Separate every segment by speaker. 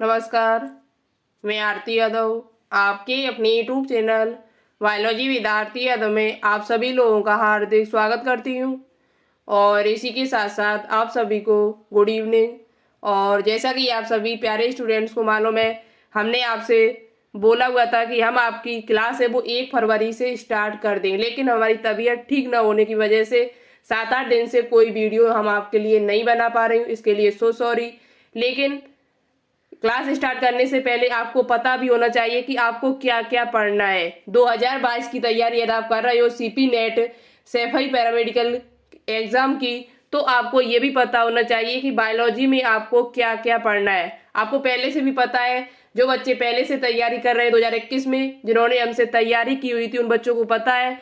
Speaker 1: नमस्कार, मैं आरती यादव आपके अपने यूट्यूब चैनल बायोलॉजी विद्यार्थी यादव में आप सभी लोगों का हार्दिक स्वागत करती हूँ। और इसी के साथ साथ आप सभी को गुड इवनिंग। और जैसा कि आप सभी प्यारे स्टूडेंट्स को मालूम है, हमने आपसे बोला हुआ था कि हम आपकी क्लास है वो 1 फरवरी से स्टार्ट कर दें, लेकिन हमारी तबीयत ठीक न होने की वजह से 7-8 दिन से कोई वीडियो हम आपके लिए नहीं बना पा रही हूँ। इसके लिए सो सॉरी। लेकिन क्लास स्टार्ट करने से पहले आपको पता भी होना चाहिए कि आपको क्या क्या पढ़ना है। 2022 की तैयारी यदि आप कर रहे हो CP net Saifai paramedical exam की, तो आपको ये भी पता होना चाहिए कि बायोलॉजी में आपको क्या क्या पढ़ना है। आपको पहले से भी पता है, जो बच्चे पहले से तैयारी कर रहे हैं 2021 में, जिन्होंने हमसे तैयारी की हुई थी, उन बच्चों को पता है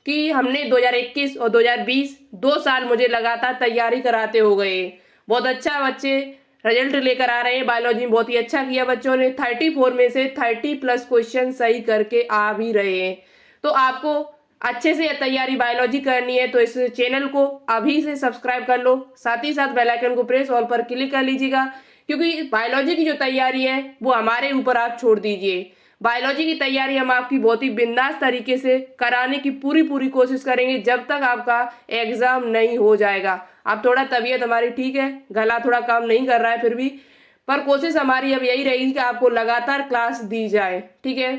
Speaker 1: कि हमने 2021 और 2020 2 साल मुझे लगातार तैयारी कराते हो गए। बहुत अच्छा बच्चे रिजल्ट लेकर आ रहे हैं। बायोलॉजी में बहुत ही अच्छा किया बच्चों ने। 34 में से 30+ क्वेश्चन सही करके आ भी रहे हैं। तो आपको अच्छे से तैयारी बायोलॉजी करनी है तो इस चैनल को अभी से सब्सक्राइब कर लो, साथ ही साथ बेल आइकन को प्रेस ऑल पर क्लिक कर लीजिएगा, क्योंकि बायोलॉजी की जो तैयारी है वो हमारे ऊपर आप छोड़ दीजिए। बायोलॉजी की तैयारी हम आपकी बहुत ही बिंदास तरीके से कराने की पूरी कोशिश करेंगे जब तक आपका एग्जाम नहीं हो जाएगा। अब थोड़ा तबीयत हमारी ठीक है, गला थोड़ा काम नहीं कर रहा है, फिर भी पर कोशिश हमारी अब यही रहेगी कि आपको लगातार क्लास दी जाए। ठीक है,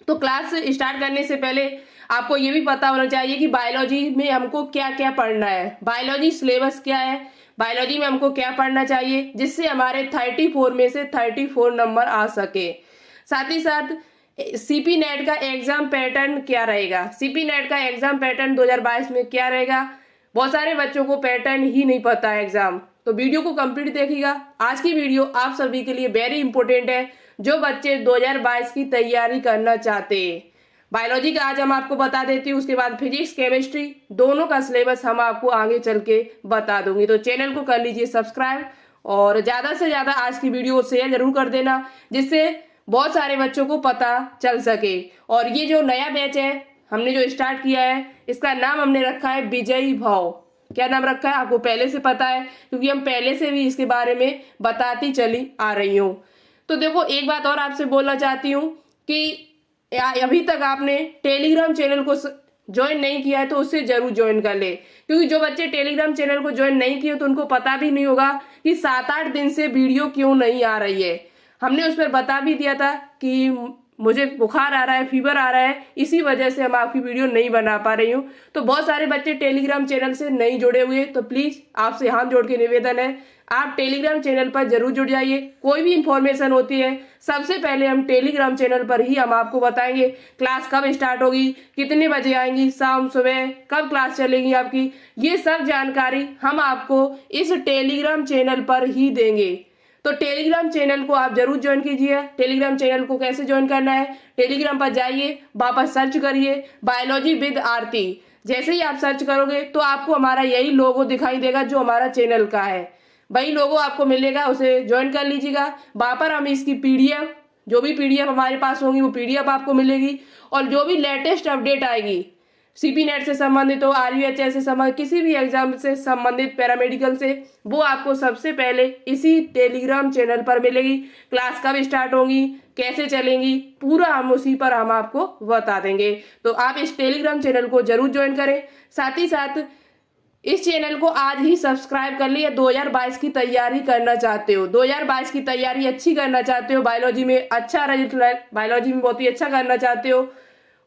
Speaker 1: तो क्लास स्टार्ट करने से पहले आपको ये भी पता होना चाहिए कि बायोलॉजी में हमको क्या क्या पढ़ना है, बायोलॉजी सिलेबस क्या है, बायोलॉजी में हमको क्या पढ़ना चाहिए जिससे हमारे 34 में से 34 नंबर आ सके। साथ ही साथ सीपी नेट का एग्जाम पैटर्न क्या रहेगा, सीपी नेट का एग्जाम पैटर्न 2022 में क्या रहेगा। बहुत सारे बच्चों को पैटर्न ही नहीं पता है एग्जाम, तो वीडियो को कंप्लीट देखिएगा। आज की वीडियो आप सभी के लिए वेरी इंपॉर्टेंट है, जो बच्चे 2022 की तैयारी करना चाहते हैं। बायोलॉजी का आज हम आपको बता देती हूँ, उसके बाद फिजिक्स केमिस्ट्री दोनों का सिलेबस हम आपको आगे चल के बता दूंगी। तो चैनल को कर लीजिए सब्सक्राइब और ज्यादा से ज्यादा आज की वीडियो को शेयर जरूर कर देना, जिससे बहुत सारे बच्चों को पता चल सके। और ये जो नया बैच है हमने जो स्टार्ट किया है, इसका नाम हमने रखा है विजयी भाव। क्या नाम रखा है आपको पहले से पता है, क्योंकि हम पहले से भी इसके बारे में बताती चली आ रही हूँ। तो देखो, एक बात और आपसे बोलना चाहती हूँ कि अभी तक आपने टेलीग्राम चैनल को ज्वाइन नहीं किया है तो उससे जरूर ज्वाइन कर ले, क्योंकि जो बच्चे टेलीग्राम चैनल को ज्वाइन नहीं किए तो उनको पता भी नहीं होगा कि 7-8 दिन से वीडियो क्यों नहीं आ रही है। हमने उस पर बता भी दिया था कि मुझे बुखार आ रहा है, फीवर आ रहा है, इसी वजह से हम आपकी वीडियो नहीं बना पा रही हूँ। तो बहुत सारे बच्चे टेलीग्राम चैनल से नहीं जुड़े हुए, तो प्लीज आपसे हाथ जोड़ के निवेदन है, आप टेलीग्राम चैनल पर जरूर जुड़ जाइए। कोई भी इंफॉर्मेशन होती है सबसे पहले हम टेलीग्राम चैनल पर ही हम आपको बताएंगे। क्लास कब स्टार्ट होगी, कितने बजे आएंगी, शाम सुबह कब क्लास चलेगी आपकी, ये सब जानकारी हम आपको इस टेलीग्राम चैनल पर ही देंगे। तो टेलीग्राम चैनल को आप जरूर ज्वाइन कीजिए। टेलीग्राम चैनल को कैसे ज्वाइन करना है, टेलीग्राम पर जाइए, वापस सर्च करिए बायोलॉजी विद आरती। जैसे ही आप सर्च करोगे तो आपको हमारा यही लोगो दिखाई देगा जो हमारा चैनल का है, वही लोगो आपको मिलेगा, उसे ज्वाइन कर लीजिएगा। वहां पर हम इसकी पीडीएफ, जो भी पीडीएफ हमारे पास होंगी वो पीडीएफ आपको मिलेगी, और जो भी लेटेस्ट अपडेट आएगी सीपी नेट से संबंधित हो, आरयूएचएस से संबंधित, किसी भी एग्जाम से संबंधित, पैरामेडिकल से, वो आपको सबसे पहले इसी टेलीग्राम चैनल पर मिलेगी। क्लास कब स्टार्ट होंगी, कैसे चलेंगी, पूरा हम उसी पर हम आपको बता देंगे। तो आप इस टेलीग्राम चैनल को जरूर ज्वाइन करें। साथ ही साथ इस चैनल को आज ही सब्सक्राइब कर लिए। 2022 की तैयारी करना चाहते हो, 2022 की तैयारी अच्छी करना चाहते हो, बायोलॉजी में अच्छा रिजल्ट, बायोलॉजी में बहुत ही अच्छा करना चाहते हो,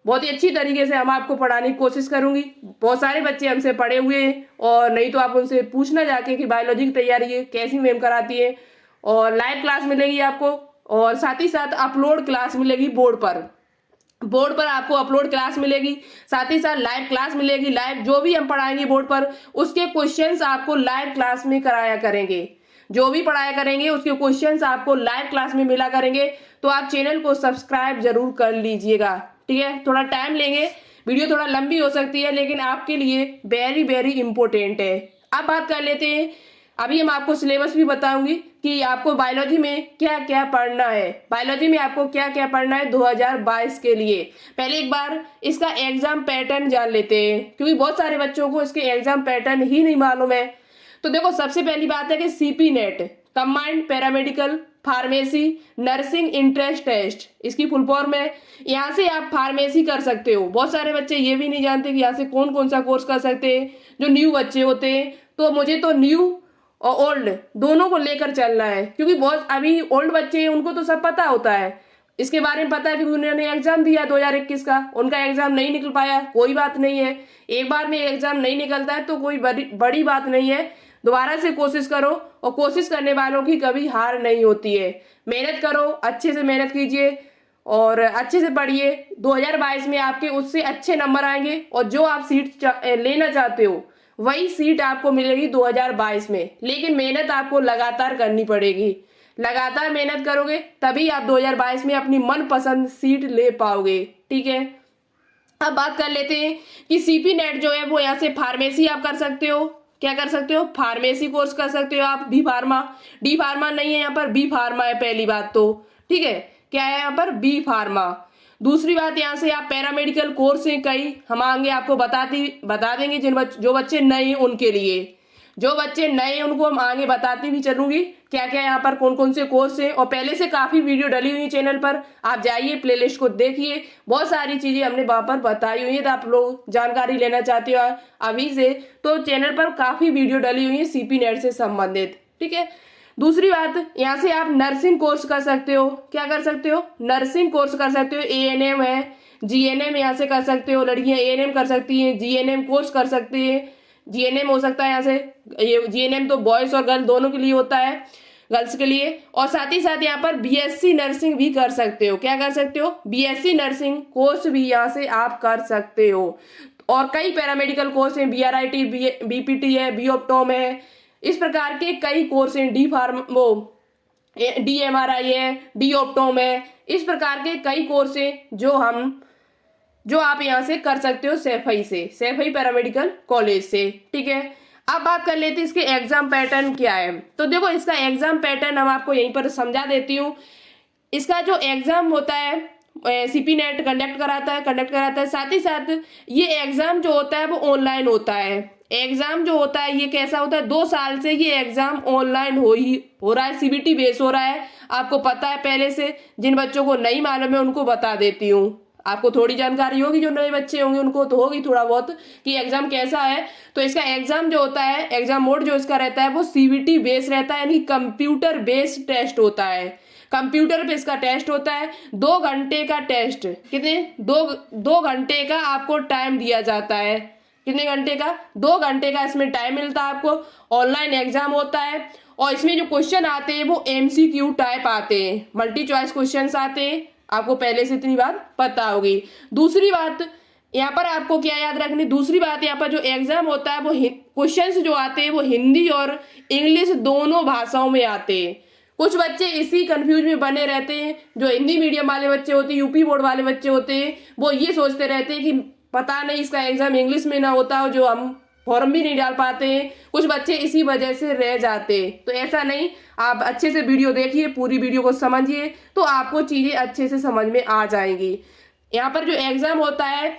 Speaker 1: बहुत ही अच्छी तरीके से हम आपको पढ़ाने की कोशिश करूंगी। बहुत सारे बच्चे हमसे पढ़े हुए हैं, और नहीं तो आप उनसे पूछना जाके कि बायोलॉजी की तैयारी है कैसी मैम कराती है। और लाइव क्लास मिलेगी आपको, और साथ ही साथ अपलोड क्लास मिलेगी बोर्ड पर, बोर्ड पर आपको अपलोड क्लास मिलेगी, साथ ही साथ लाइव क्लास मिलेगी। लाइव जो भी हम पढ़ाएंगे बोर्ड पर, उसके क्वेश्चंस आपको लाइव क्लास में कराया करेंगे, जो भी पढ़ाया करेंगे उसके क्वेश्चंस आपको लाइव क्लास में मिला करेंगे। तो आप चैनल को सब्सक्राइब जरूर कर लीजिएगा। ठीक है, थोड़ा टाइम लेंगे, वीडियो थोड़ा लंबी हो सकती है, लेकिन आपके लिए वेरी इंपॉर्टेंट है। अब बात कर लेते हैं, अभी हम आपको सिलेबस भी बताऊंगी कि आपको बायोलॉजी में क्या क्या पढ़ना है, बायोलॉजी में आपको क्या क्या पढ़ना है 2022 के लिए। पहले एक बार इसका एग्जाम पैटर्न जान लेते हैं, क्योंकि बहुत सारे बच्चों को इसके एग्जाम पैटर्न ही नहीं मालूम है। तो देखो, सबसे पहली बात है कि CP NET combined paramedical pharmacy nursing entrance test, इसकी फुल फॉर्म है। यहाँ से आप फार्मेसी कर सकते हो। बहुत सारे बच्चे ये भी नहीं जानते कि यहाँ से कौन कौन सा कोर्स कर सकते हैं, जो न्यू बच्चे होते हैं। तो मुझे तो न्यू और ओल्ड दोनों को लेकर चलना है, क्योंकि बहुत अभी ओल्ड बच्चे हैं उनको तो सब पता होता है, इसके बारे में पता है कि उन्होंने एग्जाम दिया 2021 का, उनका एग्जाम नहीं निकल पाया, कोई बात नहीं है। एक बार में एग्जाम नहीं निकलता है तो कोई बड़ी बात नहीं है, दोबारा से कोशिश करो, और कोशिश करने वालों की कभी हार नहीं होती है। मेहनत करो, अच्छे से मेहनत कीजिए और अच्छे से पढ़िए। 2022 में आपके उससे अच्छे नंबर आएंगे, और जो आप सीट लेना चाहते हो वही सीट आपको मिलेगी 2022 में। लेकिन मेहनत आपको लगातार करनी पड़ेगी, लगातार मेहनत करोगे तभी आप 2022 में अपनी मनपसंद सीट ले पाओगे। ठीक है, अब बात कर लेते हैं कि सीपी नेट जो है वो यहाँ से फार्मेसी आप कर सकते हो। क्या कर सकते हो? फार्मेसी कोर्स कर सकते हो आप। बी फार्मा, डी फार्मा नहीं है यहाँ पर, बी फार्मा है पहली बात तो। ठीक है, क्या है यहाँ पर? B pharma. दूसरी बात, यहाँ से आप पैरामेडिकल कोर्स हैं कई, हम आगे आपको बता देंगे जो बच्चे नए हैं उनके लिए। जो बच्चे नए हैं उनको हम आगे बताती भी चलूंगी क्या क्या यहाँ पर कौन कौन से कोर्स हैं। और पहले से काफी वीडियो डली हुई है चैनल पर, आप जाइए प्लेलिस्ट को देखिए, बहुत सारी चीजें हमने वहां पर बताई हुई है। तो आप लोग जानकारी लेना चाहते हो अभी से तो चैनल पर काफी वीडियो डली हुई है सीपी नेट से संबंधित। ठीक है, दूसरी बात, यहाँ से आप नर्सिंग कोर्स कर सकते हो। क्या कर सकते हो? नर्सिंग कोर्स कर सकते हो। ANM है, GNM यहाँ से कर सकते हो, लड़कियां ANM कर सकती हैं, GNM कोर्स कर सकती है। GNM हो सकता है यहाँ से, ये GNM तो बॉयज और गर्ल दोनों के लिए होता है, गर्ल्स के लिए। और साथ ही साथ यहाँ पर BSc नर्सिंग भी कर सकते हो। क्या कर सकते हो? BSc नर्सिंग कोर्स भी यहाँ से आप कर सकते हो। और कई पैरामेडिकल कोर्स हैं, BRIT, BPT है, BOPTOM है, इस प्रकार के कई कोर्स हैं। DMRI है, DOPTOM है, इस प्रकार के कई कोर्स हैं जो आप यहाँ से कर सकते हो सैफई पैरामेडिकल कॉलेज से। ठीक है, अब बात कर लेते हैं इसके एग्जाम पैटर्न क्या है। तो देखो, इसका एग्जाम पैटर्न हम आपको यहीं पर समझा देती हूँ। इसका जो एग्जाम होता है सीपी नेट कंडक्ट कराता है। साथ ही साथ ये एग्जाम जो होता है वो ऑनलाइन होता है। एग्जाम जो होता है ये कैसा होता है? 2 साल से ये एग्जाम ऑनलाइन हो रहा है, CBT बेस हो रहा है। आपको पता है पहले से, जिन बच्चों को नहीं मालूम है उनको बता देती हूँ। आपको थोड़ी जानकारी होगी, जो नए बच्चे होंगे उनको तो होगी थोड़ा बहुत कि एग्जाम कैसा है। तो इसका एग्जाम जो होता है, एग्जाम मोड जो इसका रहता है वो CBT बेस रहता है, यानी कंप्यूटर बेस्ड टेस्ट होता है। कंप्यूटर पे इसका टेस्ट होता है, 2 घंटे का टेस्ट। कितने? 2 घंटे का आपको टाइम दिया जाता है। कितने घंटे का? 2 घंटे का इसमें टाइम मिलता है आपको। ऑनलाइन एग्जाम होता है, और इसमें जो क्वेश्चन आते हैं वो MCQ टाइप आते हैं, मल्टी चॉइस क्वेश्चन आते हैं। आपको पहले से इतनी बात पता होगी। दूसरी बात यहाँ पर आपको क्या याद रखनी, दूसरी बात यहाँ पर जो एग्जाम होता है वो क्वेश्चंस जो आते हैं वो हिंदी और इंग्लिश दोनों भाषाओं में आते हैं। कुछ बच्चे इसी कंफ्यूज में बने रहते हैं, जो हिंदी मीडियम वाले बच्चे होते हैं, यूपी बोर्ड वाले बच्चे होते हैं, वो ये सोचते रहते हैं कि पता नहीं इसका एग्जाम इंग्लिश में ना होता हो, जो हम फॉर्म भी नहीं डाल पाते हैं। कुछ बच्चे इसी वजह से रह जाते हैं। तो ऐसा नहीं, आप अच्छे से वीडियो देखिए, पूरी वीडियो को समझिए, तो आपको चीजें अच्छे से समझ में आ जाएंगी। यहाँ पर जो एग्जाम होता है,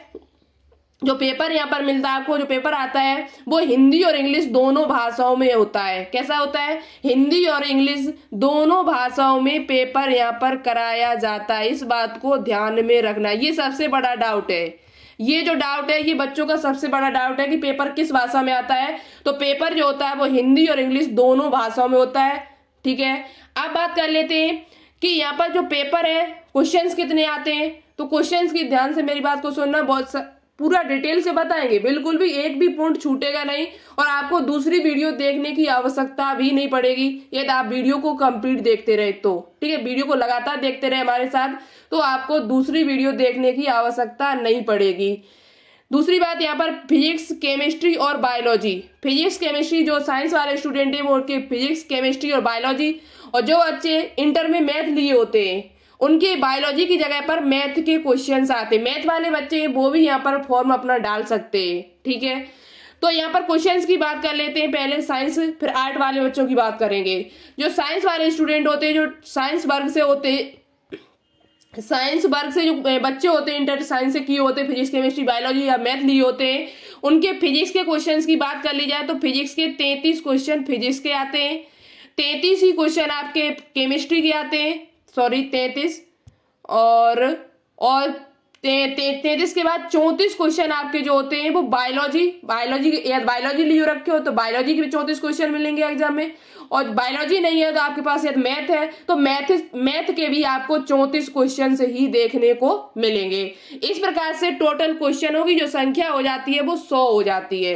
Speaker 1: जो पेपर यहाँ पर मिलता है आपको, जो पेपर आता है वो हिंदी और इंग्लिश दोनों भाषाओं में होता है। कैसा होता है? हिंदी और इंग्लिश दोनों भाषाओं में पेपर यहाँ पर कराया जाता है। इस बात को ध्यान में रखना, ये सबसे बड़ा डाउट है। ये जो डाउट है ये बच्चों का सबसे बड़ा डाउट है कि पेपर किस भाषा में आता है। तो पेपर जो होता है वो हिंदी और इंग्लिश दोनों भाषाओं में होता है। ठीक है, अब बात कर लेते हैं कि यहाँ पर जो पेपर है क्वेश्चंस कितने आते हैं। तो क्वेश्चंस की ध्यान से मेरी बात को सुनना, बहुत पूरा डिटेल से बताएंगे, बिल्कुल भी एक भी पॉइंट छूटेगा नहीं, और आपको दूसरी वीडियो देखने की आवश्यकता भी नहीं पड़ेगी यदि आप वीडियो को कंप्लीट देखते रहे तो। ठीक है, वीडियो को लगातार देखते रहे हमारे साथ, तो आपको दूसरी वीडियो देखने की आवश्यकता नहीं पड़ेगी। दूसरी बात, यहाँ पर फिजिक्स, केमिस्ट्री और बायोलॉजी, फिजिक्स केमिस्ट्री जो साइंस वाले स्टूडेंट हैं वो उनके फिजिक्स, केमिस्ट्री और बायोलॉजी, और जो बच्चे इंटर में मैथ लिए होते हैं उनके बायोलॉजी की जगह पर मैथ के क्वेश्चंस आते हैं। मैथ वाले बच्चे हैं वो भी यहाँ पर फॉर्म अपना डाल सकते हैं। ठीक है, तो यहाँ पर क्वेश्चंस की बात कर लेते हैं। पहले साइंस फिर आर्ट वाले बच्चों की बात करेंगे। जो साइंस वाले स्टूडेंट होते हैं, जो साइंस वर्ग से होते हैं, साइंस वर्ग से जो बच्चे होते हैं, इंटर साइंस से किए होते हैं, फिजिक्स, केमिस्ट्री, बायोलॉजी या मैथ लिए होते हैं, उनके फिजिक्स के क्वेश्चंस की बात कर ली जाए तो फिजिक्स के 33 क्वेश्चन फिजिक्स के आते हैं। 33 ही क्वेश्चन आपके केमिस्ट्री के आते हैं, सॉरी 33, और 33 के बाद 34 क्वेश्चन आपके जो होते हैं वो बायोलॉजी लिए रखे हो तो बायोलॉजी के भी 34 क्वेश्चन मिलेंगे एग्जाम में, और बायोलॉजी नहीं है तो आपके पास यदि मैथ है तो मैथ के भी आपको 34 क्वेश्चन से ही देखने को मिलेंगे। इस प्रकार से टोटल क्वेश्चनों की जो संख्या हो जाती है वो 100 हो जाती है,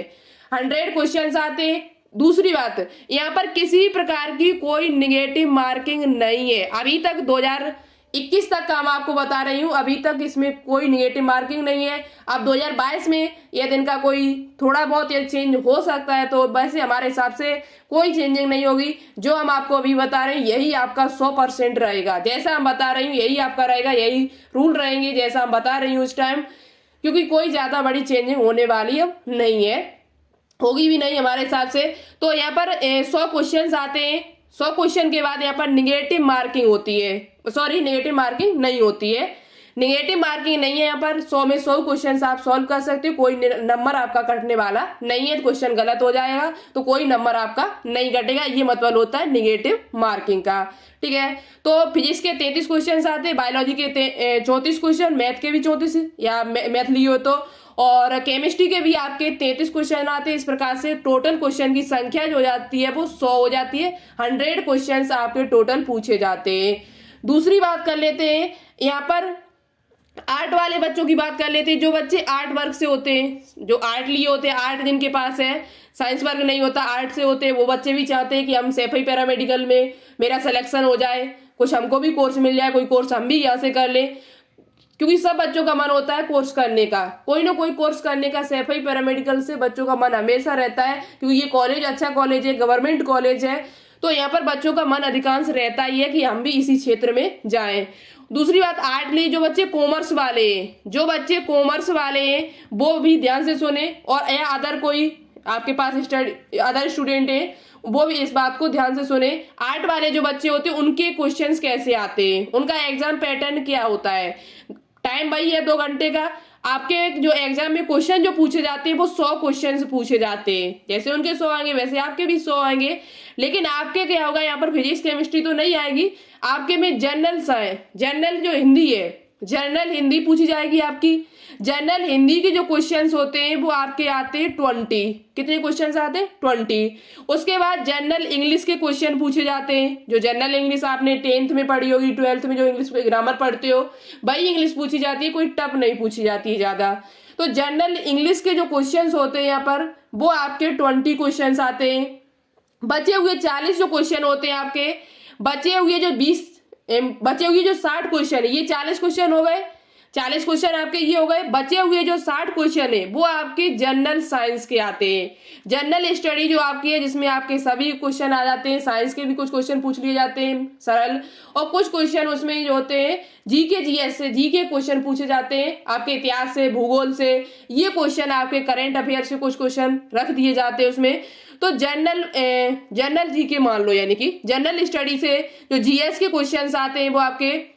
Speaker 1: 100 क्वेश्चन आते हैं। दूसरी बात, यहाँ पर किसी भी प्रकार की कोई निगेटिव मार्किंग नहीं है। अभी तक 2021 तक का मैं आपको बता रही हूँ, अभी तक इसमें कोई निगेटिव मार्किंग नहीं है। अब 2022 में यदि इनका कोई थोड़ा बहुत ये चेंज हो सकता है तो वैसे हमारे हिसाब से कोई चेंजिंग नहीं होगी। जो हम आपको अभी बता रहे हैं यही आपका 100% रहेगा, जैसा हम बता रही हूँ यही आपका रहेगा, यही रूल रहेंगे जैसा हम बता रही हूँ इस टाइम, क्योंकि कोई ज्यादा बड़ी चेंजिंग होने वाली अब नहीं है, होगी भी नहीं हमारे हिसाब से। तो यहाँ पर 100 क्वेश्चन आते हैं, 100 क्वेश्चन के बाद यहाँ पर निगेटिव मार्किंग होती है, सॉरी निगेटिव मार्किंग नहीं होती है, निगेटिव मार्किंग नहीं है। यहाँ पर 100 में 100 क्वेश्चन आप सॉल्व कर सकते हो, कोई नंबर आपका कटने वाला नहीं है। क्वेश्चन गलत हो जाएगा तो कोई नंबर आपका नहीं कटेगा, ये मतलब होता है निगेटिव मार्किंग का। ठीक है, तो फिजिक्स के 33 क्वेश्चन आते हैं, बायोलॉजी के 34 क्वेश्चन, मैथ के भी 34 या मैथ लिए हो तो, और केमिस्ट्री के भी आपके 33 क्वेश्चन आते हैं। इस प्रकार से टोटल क्वेश्चन की संख्या जो जाती है वो 100 हो जाती है, 100 क्वेश्चन आपके टोटल पूछे जाते हैं। दूसरी बात कर लेते हैं, यहाँ पर आर्ट वाले बच्चों की बात कर लेते हैं। जो बच्चे आर्ट वर्क से होते हैं, जो आर्ट लिए होते हैं, आर्ट जिनके पास है, साइंस वर्क नहीं होता, आर्ट से होते हैं, वो बच्चे भी चाहते हैं कि हम सैफई पैरामेडिकल में मेरा सिलेक्शन हो जाए, कुछ हमको भी कोर्स मिल जाए, कोई कोर्स हम भी यहाँ से कर लें, क्योंकि सब बच्चों का मन होता है कोर्स करने का, कोई ना कोई कोर्स करने का। सैफई पैरामेडिकल से बच्चों का मन हमेशा रहता है, क्योंकि ये कॉलेज अच्छा कॉलेज है, गवर्नमेंट कॉलेज है, तो यहाँ पर बच्चों का मन अधिकांश रहता ही है कि हम भी इसी क्षेत्र में जाएं। दूसरी बात, आर्ट लिए जो बच्चे कॉमर्स वाले हैं, जो बच्चे कॉमर्स वाले हैं वो भी ध्यान से सुने, और या अदर कोई आपके पास अदर स्टूडेंट है वो भी इस बात को ध्यान से सुने। आर्ट वाले जो बच्चे होते हैं उनके क्वेश्चंस कैसे आते हैं, उनका एग्जाम पैटर्न क्या होता है। टाइम वही है 2 घंटे का, आपके जो एग्जाम में क्वेश्चन जो पूछे जाते हैं वो 100 क्वेश्चन पूछे जाते हैं, जैसे उनके 100 आएंगे वैसे आपके भी 100 आएंगे। लेकिन आपके क्या होगा, यहाँ पर फिजिक्स केमिस्ट्री तो नहीं आएगी, आपके में जनरल जो हिंदी है, जनरल हिंदी पूछी जाएगी आपकी। जनरल हिंदी के जो क्वेश्चंस होते हैं वो आपके आते हैं 20, कितने क्वेश्चंस आते हैं 20। उसके बाद जनरल इंग्लिश के क्वेश्चन पूछे जाते हैं, जो जनरल इंग्लिश आपने 10th में पढ़ी होगी, 12th में जो इंग्लिश ग्रामर पढ़ते हो वही इंग्लिश पूछी जाती है, कोई टफ नहीं पूछी जाती है ज्यादा। तो जनरल इंग्लिश के जो क्वेश्चंस होते हैं यहाँ पर वो आपके 20 क्वेश्चन आते हैं। बचे हुए 40 जो क्वेश्चन होते हैं आपके, बचे हुए जो 60 क्वेश्चन है, ये 40 क्वेश्चन हो गए, 40 क्वेश्चन आपके ये हो गए। बचे हुए जो 60 क्वेश्चन है वो आपके जनरल साइंस के आते हैं। जनरल स्टडी जो आपकी है जिसमें आपके सभी क्वेश्चन आ जाते हैं, साइंस के भी कुछ क्वेश्चन पूछ लिए जाते हैं सरल, और कुछ क्वेश्चन उसमें जो होते हैं जीके जीएस से, जीके क्वेश्चन पूछे जाते हैं, आपके इतिहास से, भूगोल से, ये क्वेश्चन आपके करंट अफेयर से कुछ क्वेश्चन रख दिए जाते हैं उसमें। तो जनरल जीके मान लो, यानी कि जनरल स्टडी से जो जीएस के क्वेश्चंस आते हैं वो आपके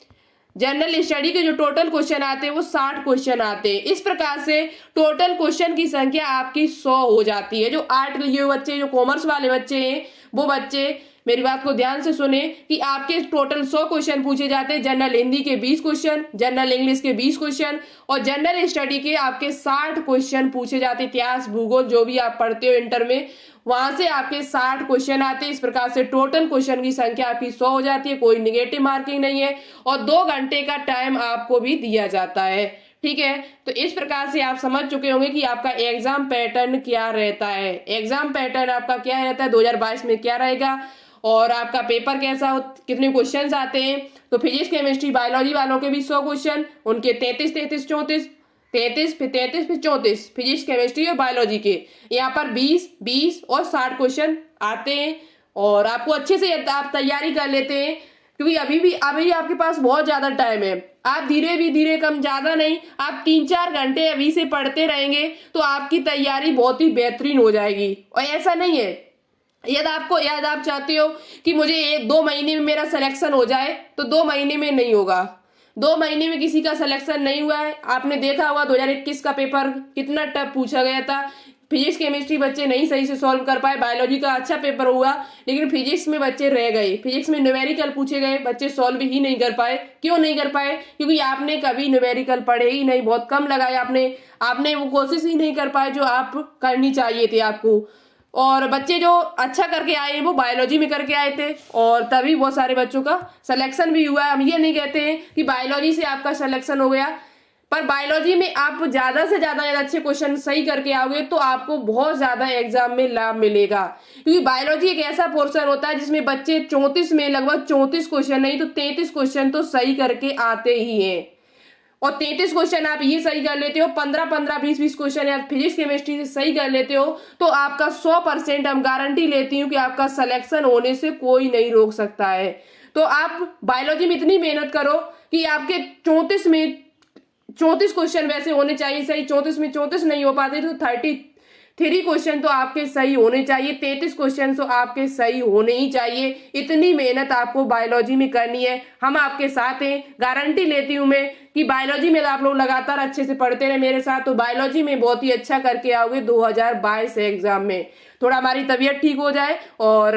Speaker 1: जनरल स्टडी के जो टोटल क्वेश्चन आते हैं वो 60 क्वेश्चन आते हैं। इस प्रकार से टोटल क्वेश्चन की संख्या आपकी 100 हो जाती है। जो आर्ट लिए बच्चे, जो कॉमर्स वाले बच्चे हैं, वो बच्चे मेरी बात को ध्यान से सुने कि आपके टोटल 100 क्वेश्चन पूछे जाते हैं। जनरल हिंदी के 20 क्वेश्चन, जनरल इंग्लिश के 20 क्वेश्चन और जनरल स्टडी के आपके 60 क्वेश्चन पूछे जाते हैं। इतिहास, भूगोल जो भी आप पढ़ते हो इंटर में, वहां से आपके 60 क्वेश्चन आते हैं। इस प्रकार से टोटल क्वेश्चन की संख्या आपकी 100 हो जाती है, कोई निगेटिव मार्किंग नहीं है, और 2 घंटे का टाइम आपको भी दिया जाता है। ठीक है, तो इस प्रकार से आप समझ चुके होंगे कि आपका एग्जाम पैटर्न क्या रहता है। एग्जाम पैटर्न आपका क्या रहता है 2022 में क्या रहेगा, और आपका पेपर कैसा हो, कितने क्वेश्चंस आते हैं। तो फिजिक्स, केमिस्ट्री, बायोलॉजी वालों के भी 100 क्वेश्चन, उनके 33 33 34 33 फिर 33 फिर 34 फिजिक्स, केमिस्ट्री और बायोलॉजी के यहाँ पर 20 20 और 60 क्वेश्चन आते हैं। और आपको अच्छे से आप तैयारी कर लेते हैं, क्योंकि अभी आपके पास बहुत ज्यादा टाइम है। आप धीरे कम ज्यादा नहीं, आप 3-4 घंटे अभी से पढ़ते रहेंगे तो आपकी तैयारी बहुत ही बेहतरीन हो जाएगी। और ऐसा नहीं है यदि आप चाहते हो कि मुझे 1-2 महीने में मेरा सिलेक्शन हो जाए, तो 2 महीने में नहीं होगा। 2 महीने में किसी का सिलेक्शन नहीं हुआ है। आपने देखा होगा 2021 का पेपर कितना टफ पूछा गया था, फिजिक्स केमिस्ट्री बच्चे नहीं सही से सॉल्व कर पाए, बायोलॉजी का अच्छा पेपर हुआ लेकिन फिजिक्स में बच्चे रह गए, फिजिक्स में न्यूमेरिकल पूछे गए, बच्चे सॉल्व ही नहीं कर पाए। क्यों नहीं कर पाए? क्योंकि आपने कभी न्यूमेरिकल पढ़े ही नहीं, बहुत कम लगाए आपने वो कोशिश ही नहीं कर पाए जो आप करनी चाहिए थी आपको। और बच्चे जो अच्छा करके आए वो बायोलॉजी में करके आए थे और तभी बहुत सारे बच्चों का सिलेक्शन भी हुआ है। हम ये नहीं कहते हैं कि बायोलॉजी से आपका सिलेक्शन हो गया, पर बायोलॉजी में आप ज्यादा से ज्यादा अच्छे क्वेश्चन सही करके आओगे तो आपको बहुत ज्यादा एग्जाम में लाभ मिलेगा। क्योंकि बायोलॉजी एक ऐसा पोर्शन होता है जिसमें बच्चे 34 में लगभग 34 क्वेश्चन नहीं तो 33 क्वेश्चन तो सही करके आते ही हैं। और 33 क्वेश्चन आप ये सही कर लेते हो, 15-15, 20-20 क्वेश्चन आप फिजिक्स केमिस्ट्री से सही कर लेते हो तो आपका 100% हम गारंटी लेती हूँ कि आपका सिलेक्शन होने से कोई नहीं रोक सकता है। तो आप बायोलॉजी में इतनी मेहनत करो कि आपके 34 क्वेश्चन वैसे होने चाहिए सही, 34 में 34 नहीं हो पाते तो 33 क्वेश्चन तो आपके सही होने चाहिए, 33 क्वेश्चन तो आपके सही होने ही चाहिए। इतनी मेहनत आपको बायोलॉजी में करनी है, हम आपके साथ हैं। गारंटी लेती हूँ मैं कि बायोलॉजी में आप लोग लगातार अच्छे से पढ़ते रहे मेरे साथ तो बायोलॉजी में बहुत ही अच्छा करके आओगे 2022 एग्जाम में। थोड़ा हमारी तबीयत ठीक हो जाए और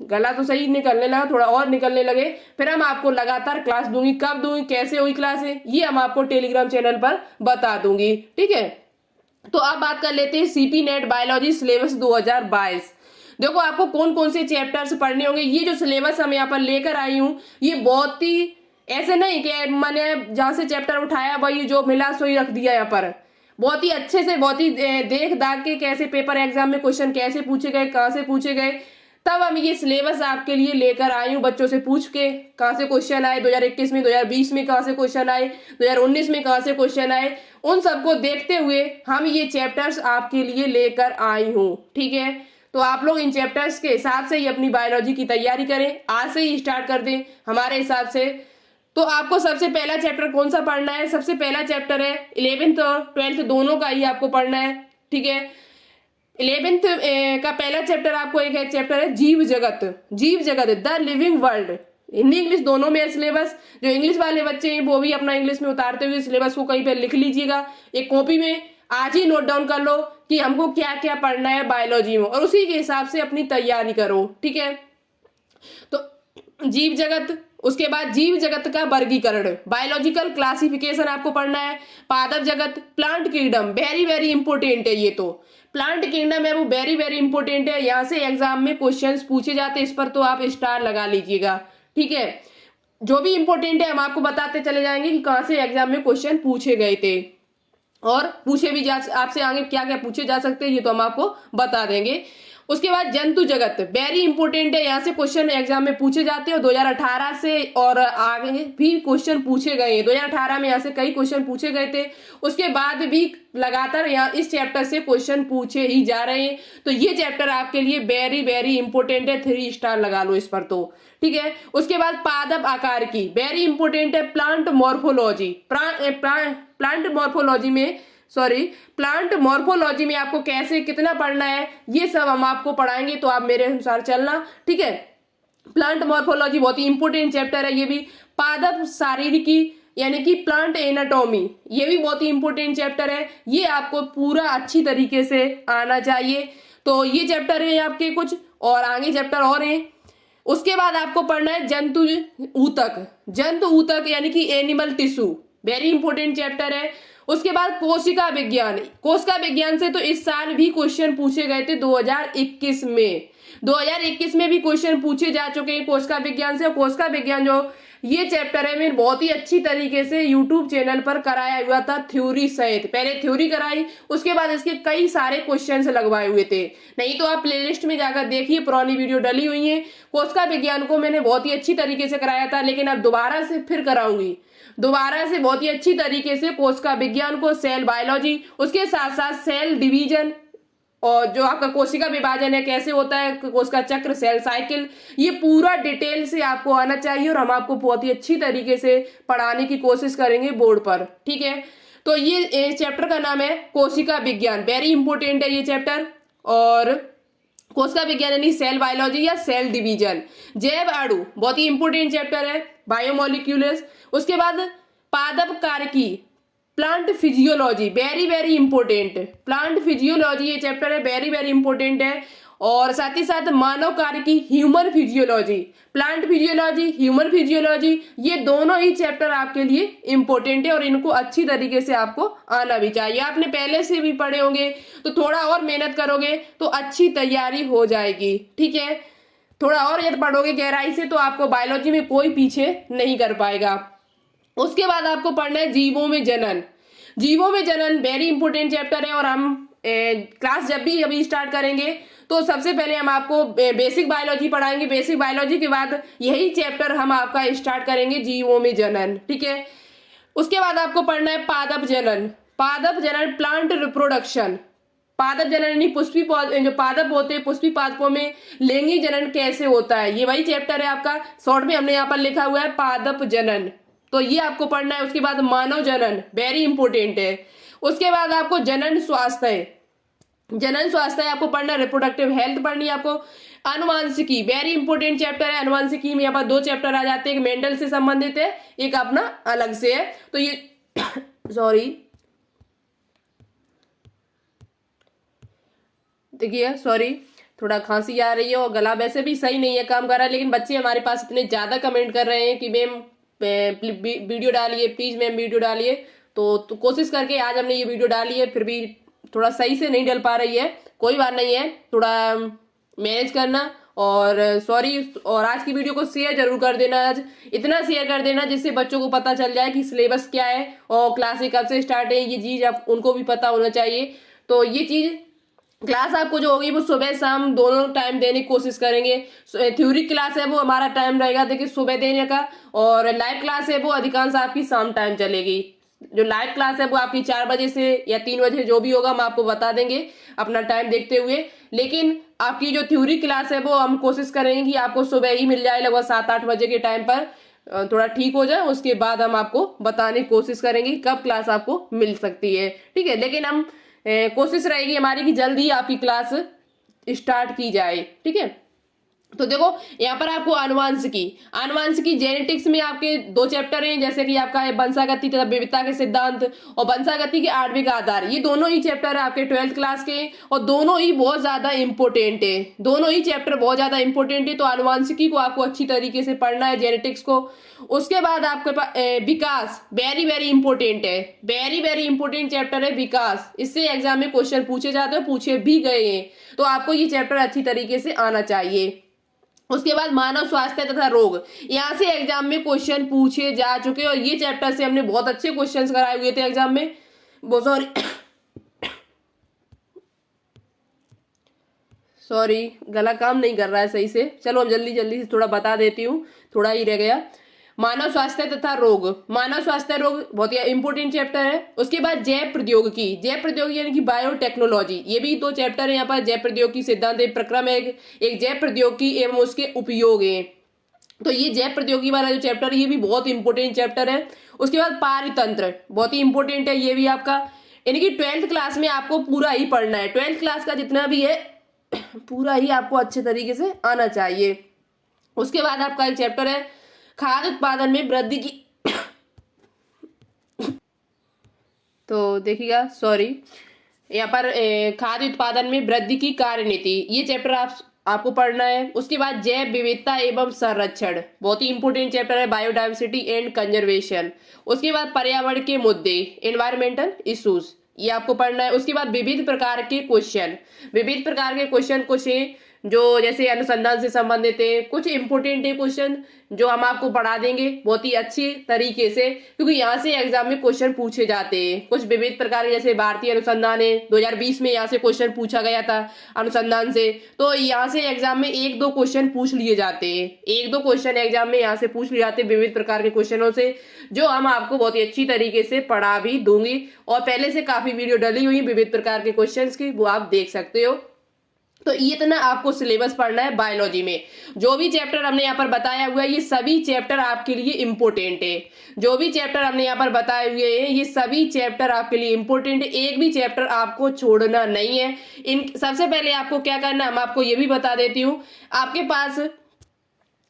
Speaker 1: गला तो सही निकलने लगा, थोड़ा और निकलने लगे, फिर हम आपको लगातार क्लास दूंगी। कब दूंगी, कैसे हुई क्लासें, ये हम आपको टेलीग्राम चैनल पर बता दूंगी, ठीक है। तो अब बात कर लेते हैं सीपी नेट बायोलॉजी सिलेबस 2022। देखो आपको कौन कौन से चैप्टर्स पढ़ने होंगे। ये जो सिलेबस हम यहाँ पर लेकर आई हूँ ये बहुत ही ऐसे नहीं कि मैंने जहां से चैप्टर उठाया वही जो मिला सो ही रख दिया, यहाँ पर बहुत ही अच्छे से बहुत ही देख दाख के कैसे पेपर एग्जाम में क्वेश्चन कैसे पूछे गए, कहाँ से पूछे गए, तब हम ये सिलेबस आपके लिए लेकर आई हूँ। बच्चों से पूछ के कहाँ से क्वेश्चन आए 2021 में, 2020 में कहाँ से क्वेश्चन आए, 2019 में कहाँ से क्वेश्चन आए, उन सबको देखते हुए हम ये चैप्टर्स आपके लिए लेकर आई हूँ, ठीक है। तो आप लोग इन चैप्टर्स के हिसाब से ही अपनी बायोलॉजी की तैयारी करें, आज से ही स्टार्ट कर दें हमारे हिसाब से। तो आपको सबसे पहला चैप्टर कौन सा पढ़ना है? सबसे पहला चैप्टर है 11th और 12th दोनों का ही आपको पढ़ना है, ठीक है। 11th का पहला चैप्टर आपको एक है चैप्टर है जीव जगत, जीव जगत the living world. Hindi English दोनों में है सिलेबस। जो इंग्लिश वाले बच्चे हैं वो भी अपना इंग्लिश में उतारते हुए सिलेबस को कहीं पे लिख लीजिएगा, एक कॉपी में आज ही नोट डाउन कर लो कि हमको क्या क्या पढ़ना है बायोलॉजी में और उसी के हिसाब से अपनी तैयारी करो, ठीक है। तो जीव जगत, उसके बाद जीव जगत का वर्गीकरण, बायोलॉजिकल क्लासिफिकेशन आपको पढ़ना है। पादप जगत, plant kingdom, very very important है। ये तो प्लांट किंगडम है वो वेरी वेरी इंपॉर्टेंट है, यहाँ से एग्जाम में क्वेश्चंस पूछे जाते हैं, इस पर तो आप स्टार लगा लीजिएगा, ठीक है। जो भी इंपॉर्टेंट है हम आपको बताते चले जाएंगे कि कहाँ से एग्जाम में क्वेश्चन पूछे गए थे और पूछे भी जा आपसे आगे क्या क्या पूछे जा सकते हैं ये तो हम आपको बता देंगे। उसके बाद जंतु जगत वेरी इंपॉर्टेंट है, यहाँ से क्वेश्चन एग्जाम में पूछे जाते हैं 2018 से और आगे भी क्वेश्चन पूछे गए हैं। 2018 में यहाँ से कई क्वेश्चन पूछे गए थे, उसके बाद भी लगातार यहाँ इस चैप्टर से क्वेश्चन पूछे ही जा रहे हैं। तो ये चैप्टर आपके लिए वेरी वेरी इंपॉर्टेंट है, 3 स्टार लगा लो इस पर तो, ठीक है। उसके बाद पादप आकार की वेरी इंपॉर्टेंट है। प्लांट मॉर्फोलॉजी, प्लांट मॉर्फोलॉजी में प्लांट मॉर्फोलॉजी में आपको कैसे कितना पढ़ना है ये सब हम आपको पढ़ाएंगे, तो आप मेरे अनुसार चलना, ठीक है। प्लांट मॉर्फोलॉजी बहुत ही इंपॉर्टेंट चैप्टर है ये भी। पादप शारीरिकी यानी कि प्लांट एनाटॉमी, ये भी बहुत ही इंपॉर्टेंट चैप्टर है, ये आपको पूरा अच्छी तरीके से आना चाहिए। तो ये चैप्टर है आपके कुछ और आगे चैप्टर और हैं। उसके बाद आपको पढ़ना है जंतु ऊतक यानी कि animal tissue, very important chapter है। उसके बाद कोशिका विज्ञान से तो इस साल भी क्वेश्चन पूछे गए थे 2021 में भी क्वेश्चन पूछे जा चुके हैं कोशिका विज्ञान से। और कोशिका विज्ञान जो ये चैप्टर है मैंने बहुत ही अच्छी तरीके से यूट्यूब चैनल पर कराया हुआ था, थ्योरी सहित। पहले थ्योरी कराई, उसके बाद इसके कई सारे क्वेश्चन लगवाए हुए थे, नहीं तो आप प्लेलिस्ट में जाकर देखिए, पुरानी वीडियो डली हुई है। कोशिका विज्ञान को मैंने बहुत ही अच्छी तरीके से कराया था, लेकिन अब दोबारा से फिर कराऊंगी, दोबारा से बहुत ही अच्छी तरीके से कोशिका विज्ञान को, सेल बायोलॉजी, उसके साथ साथ सेल डिवीजन और जो आपका कोशिका विभाजन है कैसे होता है, कोशिका चक्र, सेल साइकिल, ये पूरा डिटेल से आपको आना चाहिए और हम आपको बहुत ही अच्छी तरीके से पढ़ाने की कोशिश करेंगे बोर्ड पर, ठीक है। तो ये चैप्टर का नाम है कोशिका विज्ञान, वेरी इंपॉर्टेंट है ये चैप्टर। और कोशिका विज्ञान यानी सेल बायोलॉजी या सेल डिवीजन। जैव अणु बहुत ही इंपॉर्टेंट चैप्टर है, बायोमोलिक्यूल्स। उसके बाद पादप कारकी, plant physiology, very very important. Plant physiology ये चैप्टर है, वेरी वेरी इंपॉर्टेंट है। और साथ ही साथ मानव कार्य की human physiology, plant physiology, human physiology, ये दोनों ही चैप्टर आपके लिए इंपॉर्टेंट है और इनको अच्छी तरीके से आपको आना भी चाहिए। आपने पहले से भी पढ़े होंगे तो थोड़ा और मेहनत करोगे तो अच्छी तैयारी हो जाएगी, ठीक है। थोड़ा और यदि पढ़ोगे गहराई से तो आपको बायोलॉजी में कोई पीछे नहीं कर पाएगा। उसके बाद आपको पढ़ना है जीवों में जनन। जीवों में जनन वेरी इंपॉर्टेंट चैप्टर है और हम क्लास जब भी अभी स्टार्ट करेंगे तो सबसे पहले हम आपको बेसिक बायोलॉजी पढ़ाएंगे। बेसिक बायोलॉजी के बाद यही चैप्टर हम आपका स्टार्ट करेंगे, जीवों में जनन, ठीक है। उसके बाद आपको पढ़ना है पादप जनन। पादप जनन प्लांट रिप्रोडक्शन। पादप जनन यानी पुष्पी जो पादप होते हैं पुष्पी पादपों में लैंगिक जनन कैसे होता है, ये वही चैप्टर है आपका। शॉर्ट में हमने यहाँ पर लिखा हुआ है पादप जनन, तो ये आपको पढ़ना है। उसके बाद मानव जनन वेरी इंपॉर्टेंट है। उसके बाद आपको जनन स्वास्थ्य, जनन स्वास्थ्य आपको पढ़ना, रिप्रोडक्टिव हेल्थ पढ़नी है आपको। अनुवांशिकी वेरी इंपॉर्टेंट चैप्टर है। अनुवांशिकी में यहाँ पर दो चैप्टर आ जाते हैं, एक मेंडल से संबंधित है, एक अपना अलग से है। तो ये सॉरी देखिए, सॉरी थोड़ा खांसी आ रही है और गला वैसे भी सही नहीं है काम कर रहा है, लेकिन बच्चे हमारे पास इतने ज्यादा कमेंट कर रहे हैं कि मैम वीडियो डालिए, प्लीज मैम वीडियो डालिए। तो कोशिश करके आज हमने ये वीडियो डाली है, फिर भी थोड़ा सही से नहीं डल पा रही है, कोई बात नहीं है, थोड़ा मैनेज करना। और सॉरी, और आज की वीडियो को शेयर जरूर कर देना, आज इतना शेयर कर देना जिससे बच्चों को पता चल जाए कि सिलेबस क्या है और क्लासें कब से स्टार्ट है, ये चीज आप उनको भी पता होना चाहिए। तो ये चीज क्लास आपको जो होगी वो सुबह शाम दोनों टाइम देने की कोशिश करेंगे। थ्योरी क्लास है वो हमारा टाइम रहेगा देखिए सुबह देने का, और लाइव क्लास है वो अधिकांश आपकी शाम टाइम चलेगी। जो लाइव क्लास है वो आपकी 4 बजे से या 3 बजे जो भी होगा हम आपको बता देंगे अपना टाइम देखते हुए। लेकिन आपकी जो थ्योरी क्लास है वो हम कोशिश करेंगे कि आपको सुबह ही मिल जाए, लगभग 7-8 बजे के टाइम पर थोड़ा ठीक हो जाए, उसके बाद हम आपको बताने की कोशिश करेंगे कब क्लास आपको मिल सकती है, ठीक है। लेकिन हम कोशिश रहेगी हमारी कि जल्दी आपकी क्लास स्टार्ट की जाए, ठीक है। तो देखो यहाँ पर आपको आनुवांशिकी जेनेटिक्स में आपके 2 चैप्टर हैं, जैसे कि आपका है वंशागति तथा विविधता के सिद्धांत और वंशागति के आणविक आधार। ये दोनों ही चैप्टर है आपके 12th क्लास के और दोनों ही बहुत ज्यादा इंपॉर्टेंट है, दोनों ही चैप्टर बहुत ज्यादा इंपॉर्टेंट है। तो आनुवांशिकी को आपको अच्छी तरीके से पढ़ना है, जेनेटिक्स को। उसके बाद आपके पास विकास वेरी वेरी इंपॉर्टेंट है, वेरी वेरी इंपॉर्टेंट चैप्टर है विकास। इससे एग्जाम में क्वेश्चन पूछे जाते हैं, पूछे भी गए हैं, तो आपको ये चैप्टर अच्छी तरीके से आना चाहिए। उसके बाद मानव स्वास्थ्य तथा रोग, यहाँ से एग्जाम में क्वेश्चन पूछे जा चुके और ये चैप्टर से हमने बहुत अच्छे क्वेश्चंस कराए हुए थे एग्जाम में। सॉरी गला काम नहीं कर रहा है सही से, चलो हम जल्दी जल्दी से थोड़ा बता देती हूँ, थोड़ा ही रह गया। मानव स्वास्थ्य तथा रोग, मानव स्वास्थ्य रोग बहुत ही इंपॉर्टेंट चैप्टर है। उसके बाद जैव प्रौद्योगिकी, जैव प्रौद्योगिकी यानी कि बायोटेक्नोलॉजी, ये भी 2 चैप्टर है यहाँ पर। जैव प्रौद्योगिकी सिद्धांत प्रक्रम है, एक जैव प्रौद्योगिकी एवं उसके उपयोग है। तो ये जैव प्रौद्योगिकी वाला जो चैप्टर है ये भी बहुत इंपॉर्टेंट चैप्टर है। उसके बाद पारितंत्र बहुत ही इंपॉर्टेंट है, ये भी आपका यानी कि 12th क्लास में आपको पूरा ही पढ़ना है। 12th क्लास का जितना भी है पूरा ही आपको अच्छे तरीके से आना चाहिए। उसके बाद आपका एक चैप्टर है खाद्य उत्पादन में वृद्धि की तो देखिएगा, सॉरी यहाँ पर खाद्य उत्पादन में वृद्धि की कार्यनीति, ये चैप्टर आपको पढ़ना है। उसके बाद जैव विविधता एवं संरक्षण बहुत ही इंपॉर्टेंट चैप्टर है, बायोडाइवर्सिटी एंड कंजर्वेशन। उसके बाद पर्यावरण के मुद्दे, एनवायरमेंटल इश्यूज, ये आपको पढ़ना है। उसके बाद विविध प्रकार के क्वेश्चन, विविध प्रकार के क्वेश्चन कुछ जो जैसे अनुसंधान से संबंधित है, कुछ इंपॉर्टेंट है क्वेश्चन जो हम आपको पढ़ा देंगे बहुत ही अच्छी तरीके से, क्योंकि यहाँ से एग्जाम में क्वेश्चन पूछे जाते हैं। कुछ विविध प्रकार के जैसे भारतीय अनुसंधान है, 2020 में यहाँ से क्वेश्चन पूछा गया था अनुसंधान से, तो यहाँ से एग्जाम में 1-2 क्वेश्चन पूछ लिए जाते हैं, 1-2 क्वेश्चन एग्जाम में यहाँ से पूछ लिए जाते हैं विविध प्रकार के क्वेश्चनों से, जो हम आपको बहुत ही अच्छी तरीके से पढ़ा भी दूंगी। और पहले से काफी वीडियो डली हुई विविध प्रकार के क्वेश्चन की, वो आप देख सकते हो। तो इतना आपको सिलेबस पढ़ना है बायोलॉजी में। जो भी चैप्टर हमने यहाँ पर बताया हुआ है ये सभी चैप्टर आपके लिए इंपॉर्टेंट है, जो भी चैप्टर हमने यहाँ पर बताए हुए हैं ये सभी चैप्टर आपके लिए इंपॉर्टेंट है, एक भी चैप्टर आपको छोड़ना नहीं है। इन सबसे पहले आपको क्या करना है हम आपको ये भी बता देती हूँ। आपके पास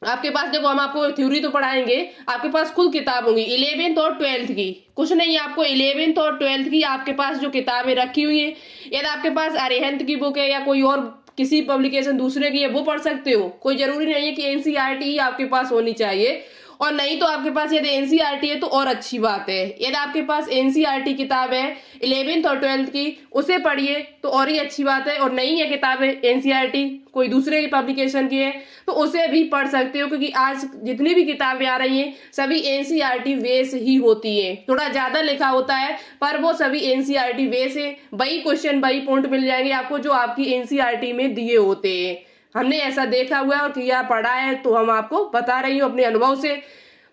Speaker 1: आपके पास देखो, हम आपको थ्योरी तो पढ़ाएंगे, आपके पास खुद किताब होंगी 11th और 12th की। कुछ नहीं, आपको 11th और 12th की आपके पास जो किताबें रखी हुई है, यदि आपके पास अरिहंत की बुक है या कोई और किसी पब्लिकेशन दूसरे की है, वो पढ़ सकते हो। कोई जरूरी नहीं है कि एनसीईआरटी ही आपके पास होनी चाहिए। और नहीं तो आपके पास यदि एनसीईआरटी है तो और अच्छी बात है। यदि आपके पास एनसीईआरटी किताब है 11th और 12th की, उसे पढ़िए तो और ही अच्छी बात है। और नहीं है किताबें एनसीईआरटी, कोई दूसरे की पब्लिकेशन की है, तो उसे भी पढ़ सकते हो, क्योंकि आज जितनी भी किताबें आ रही हैं सभी एनसीईआरटी बेस ही होती है। थोड़ा ज्यादा लिखा होता है पर वो सभी एनसीईआरटी बेस है। वही क्वेश्चन वही पॉइंट मिल जाएंगे आपको जो आपकी एनसीईआरटी में दिए होते हैं। हमने ऐसा देखा हुआ है और किया पढ़ा है, तो हम आपको बता रही हूँ अपने अनुभव से।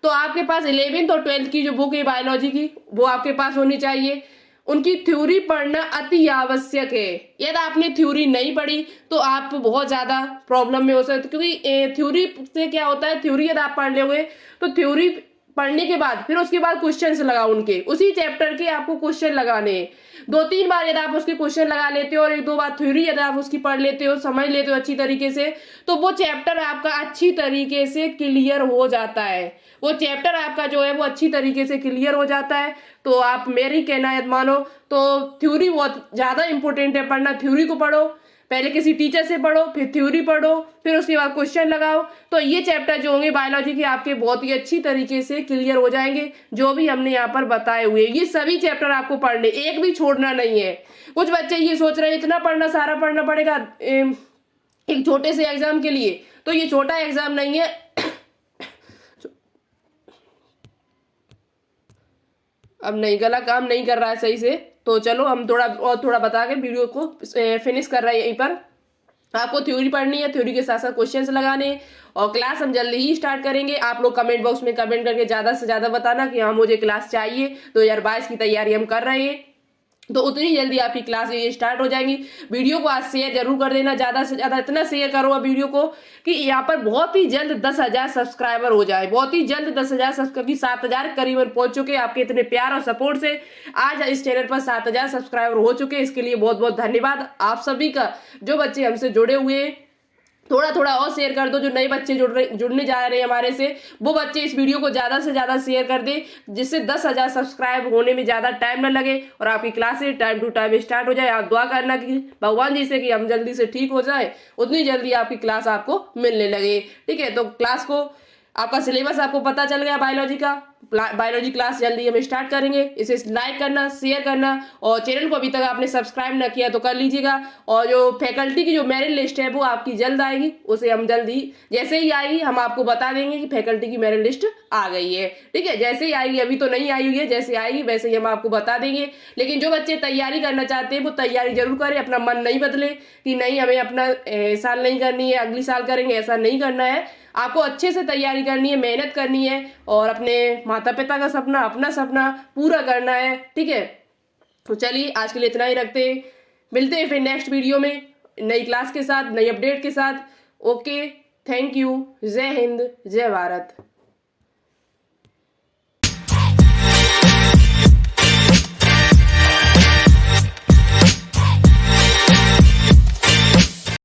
Speaker 1: तो आपके पास 11th और 12th की जो बुक है बायोलॉजी की, वो आपके पास होनी चाहिए। उनकी थ्योरी पढ़ना अति आवश्यक है। यदि आपने थ्योरी नहीं पढ़ी तो आप बहुत ज्यादा प्रॉब्लम में हो सकते, क्योंकि थ्योरी से क्या होता है, थ्योरी यदि आप पढ़ लोगे तो थ्योरी पढ़ने के बाद फिर उसके बाद क्वेश्चंस लगाओ, उनके उसी चैप्टर के आपको क्वेश्चन लगाने हैं। 2-3 बार यदि आप उसके क्वेश्चन लगा लेते हो और 1-2 बार थ्योरी यदि आप उसकी पढ़ लेते हो, समझ लेते हो अच्छी तरीके से, तो वो चैप्टर आपका अच्छी तरीके से क्लियर हो जाता है। वो चैप्टर आपका जो है वो अच्छी तरीके से क्लियर हो जाता है। तो आप मेरी कहना है मानो तो थ्योरी बहुत ज्यादा इंपॉर्टेंट है पढ़ना। थ्योरी को पढ़ो, पहले किसी टीचर से पढ़ो, फिर थ्योरी पढ़ो, फिर उसके बाद क्वेश्चन लगाओ, तो ये चैप्टर जो होंगे बायोलॉजी के आपके बहुत ही अच्छी तरीके से क्लियर हो जाएंगे। जो भी हमने यहाँ पर बताए हुए ये सभी चैप्टर आपको पढ़ने, एक भी छोड़ना नहीं है। कुछ बच्चे ये सोच रहे हैं इतना पढ़ना, सारा पढ़ना पड़ेगा एक छोटे से एग्जाम के लिए, तो ये छोटा एग्जाम नहीं है। अब नहीं, गला काम नहीं कर रहा है सही से, तो चलो हम थोड़ा बता के वीडियो को फिनिश कर रहे हैं। यहीं पर आपको थ्योरी पढ़नी है, थ्योरी के साथ साथ क्वेश्चंस लगाने हैं, और क्लास हम जल्दी ही स्टार्ट करेंगे। आप लोग कमेंट बॉक्स में कमेंट करके ज्यादा से ज्यादा बताना कि हाँ मुझे क्लास चाहिए। 2022 की तैयारी हम कर रहे हैं, तो उतनी जल्दी आपकी क्लास ये स्टार्ट हो जाएंगी। वीडियो को आज शेयर जरूर कर देना, ज्यादा से ज्यादा इतना शेयर करो वीडियो को कि यहाँ पर बहुत ही जल्द 10,000 सब्सक्राइबर हो जाए। बहुत ही जल्द 10,000 सब्सक्राइबर, 7,000 करीबन पहुंच चुके। आपके इतने प्यार और सपोर्ट से आज इस चैनल पर 7,000 सब्सक्राइबर हो चुके। इसके लिए बहुत बहुत धन्यवाद आप सभी का, जो बच्चे हमसे जुड़े हुए हैं। थोड़ा थोड़ा और शेयर कर दो, जो नए बच्चे जुड़ने जा रहे हैं हमारे से, वो बच्चे इस वीडियो को ज्यादा से ज्यादा शेयर कर दे, जिससे 10,000 सब्सक्राइब होने में ज्यादा टाइम न लगे और आपकी classes time to time start हो जाए। आप दुआ करना कि भगवान जी से कि हम जल्दी से ठीक हो जाए, उतनी जल्दी आपकी क्लास आपको मिलने लगे। ठीक है, तो क्लास को आपका सिलेबस आपको पता चल गया बायोलॉजी का। बायोलॉजी क्लास जल्दी हम स्टार्ट करेंगे। इसे लाइक करना, शेयर करना, और चैनल को अभी तक आपने सब्सक्राइब ना किया तो कर लीजिएगा। और जो फैकल्टी की जो मेरिट लिस्ट है वो आपकी जल्द आएगी, उसे हम जल्दी जैसे ही आएगी हम आपको बता देंगे कि फैकल्टी की मेरिट लिस्ट आ गई है। ठीक है, जैसे ही आएगी, अभी तो नहीं आई हुई है, जैसे आएगी वैसे ही हम आपको बता देंगे। लेकिन जो बच्चे तैयारी करना चाहते हैं वो तैयारी जरूर करें, अपना मन नहीं बदले कि नहीं हमें अपना साल नहीं करनी है, अगली साल करेंगे, ऐसा नहीं करना है। आपको अच्छे से तैयारी करनी है, मेहनत करनी है, और अपने माता पिता का सपना, अपना सपना पूरा करना है। ठीक है, तो चलिए आज के लिए इतना ही रखते हैं। मिलते हैं फिर नेक्स्ट वीडियो में नई क्लास के साथ, नई अपडेट के साथ। Okay, thank you. जय हिंद, जय भारत।